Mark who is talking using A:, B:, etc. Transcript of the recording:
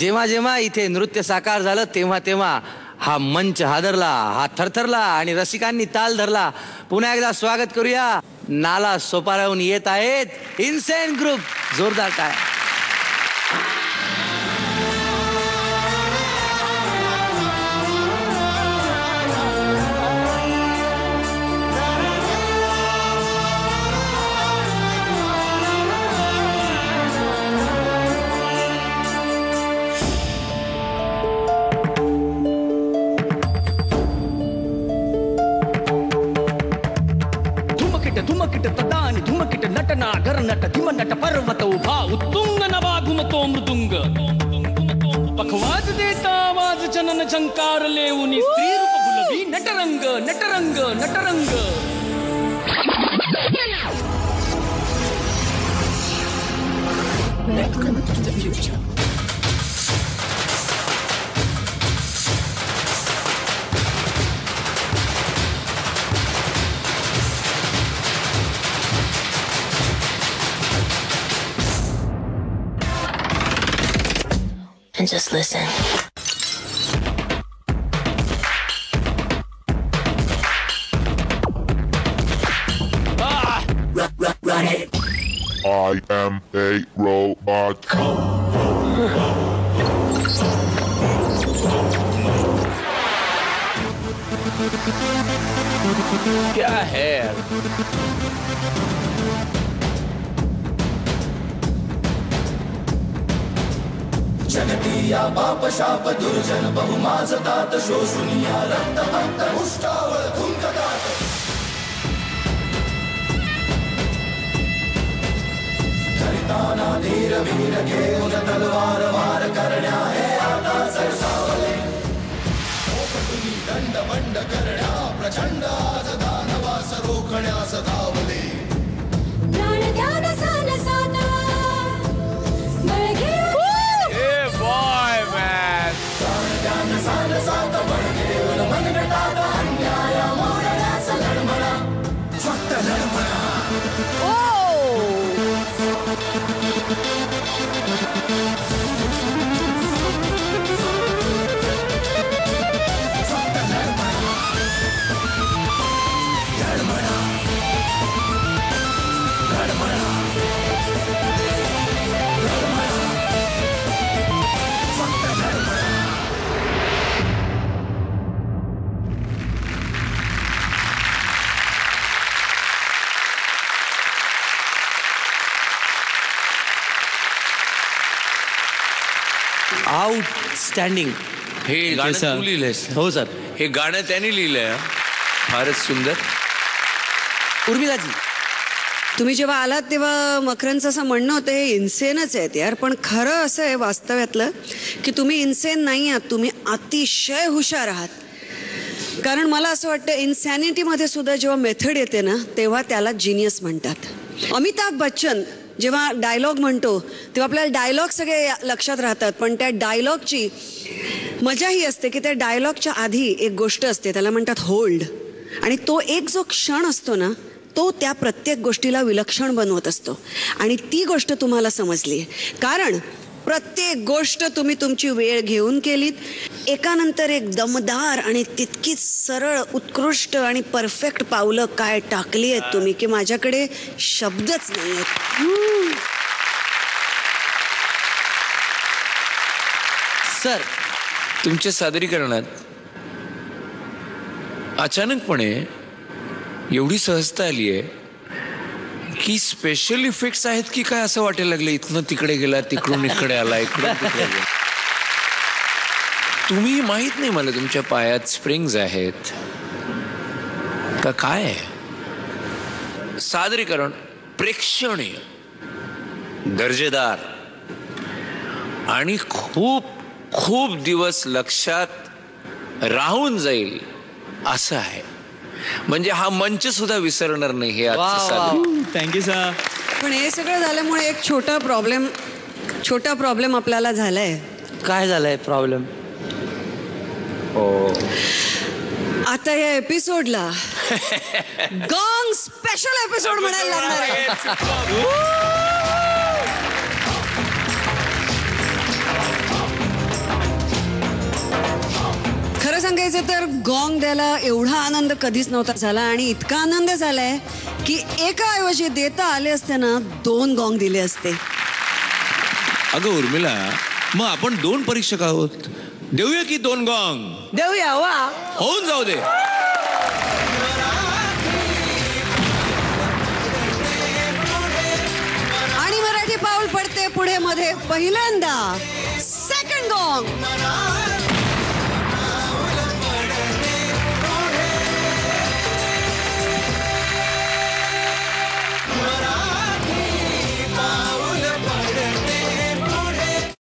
A: जेव्हा जेव्हा इथे नृत्य साकार झालं तेव्हा तेव्हा हा मंच हादरला, हा थरथरला आणि रसिकांनी ताल धरला. पुन्हा एकदा स्वागत करूया. नाला सोपाराहून येत आहेत इन्सेन ग्रुप. जोरदार काय.
B: धुमकिट तदानी धुमकिट नटना गरनट धिमनट पर्वत उभा उत्तुंग नवा घुमतो मृदुंग पखवाज देता आवाज जनन झंकार लेऊनी स्त्री रूप गुलबी Natarang Natarang Natarang. Welcome to the future. And just listen. Run it.
C: I am a robot.
A: क्या है?
D: जनतीया पाप शाप दुर्जन बहुमाज तात शोषुनिया रक्त भक्त उष्टावळ धुंकदात. धरिताना धीर वीर घेऊन तलवार वार करण्या हे आता सरसावले. पोपटुनी दंड बंड करण्या प्रचंड आज दानवास रोखण्यास धावले.
E: प्राण ध्यान सान साता बळगे
D: फक्त लढमणा.
A: आउटस्टँडिंग.
F: हे गाणं तू लिहिलंयस?
A: हो सर.
F: हे गाणं त्यांनी लिहिलंय. फारच सुंदर.
A: उर्मिलाजी,
G: तुम्ही जेव्हा आलात तेव्हा मकरनचं असं म्हणणं होतं हे इन्सेनच आहेत यार. पण खरं असं आहे वास्तव्यातलं की तुम्ही इन्सेन नाही आहात, तुम्ही अतिशय हुशार आहात. कारण मला असं वाटतं इन्सॅनिटीमध्ये सुद्धा जेव्हा मेथड येते ना तेव्हा त्याला जिनियस म्हणतात. अमिताभ बच्चन जेव्हा डायलॉग म्हणतो तेव्हा आपल्याला डायलॉग सगळे लक्षात राहतात, पण त्या डायलॉगची मजा ही असते की त्या डायलॉगच्या आधी एक गोष्ट असते, त्याला म्हणतात होल्ड. आणि तो एक जो क्षण असतो ना तो त्या प्रत्येक गोष्टीला विलक्षण बनवत असतो. आणि ती गोष्ट तुम्हाला समजली आहे कारण प्रत्येक गोष्ट तुम्ही तुमची वेळ घेऊन केलीत. एकानंतर एक दमदार आणि तितकीच सरळ उत्कृष्ट आणि परफेक्ट पावलं काय टाकली आहेत तुम्ही की माझ्याकडे शब्दच नाही आहेत.
A: सर
F: तुमच्या सादरीकरणात अचानकपणे एवढी सहजता आली आहे की स्पेशल इफेक्ट्स आहेत की काय असं वाटायला लागलं. इथनं तिकडे गेला, तिकडून इकडे आला, इकडून तिकडे गेला. तुम्ही माहित नाही मला तुमच्या पायात स्प्रिंग्स आहेत का काय आहे. सादरीकरण प्रेक्षणीय, दर्जेदार आणि खूप खूप दिवस लक्षात राहून जाईल असं आहे. म्हणजे हा मंच सुद्धा विसरणार नाही हे आजचं.
A: Thank you sir.
G: पण हे सगळं झाल्यामुळे एक छोटा प्रॉब्लेम आपल्याला झालाय.
A: काय झालंय प्रॉब्लेम?
G: आता या एपिसोडला गॉंग स्पेशल एपिसोड म्हणायला लागणार आहे. सांगायचं तर गॉंग द्यायला एवढा आनंद कधीच नव्हता झाला आणि इतका आनंद झालाय की एका ऐवजी देता आले असते ना 2 गॉंग दिले असते.
F: अगं उर्मिला, मग आपण 2 परीक्षक आहोत, देऊया की 2 गॉंग?
A: देऊया वा.
F: होऊन जाऊ दे.
G: आणि मराठी पाऊल पडते पुढे मध्ये पहिल्यांदा 2nd गॉंग.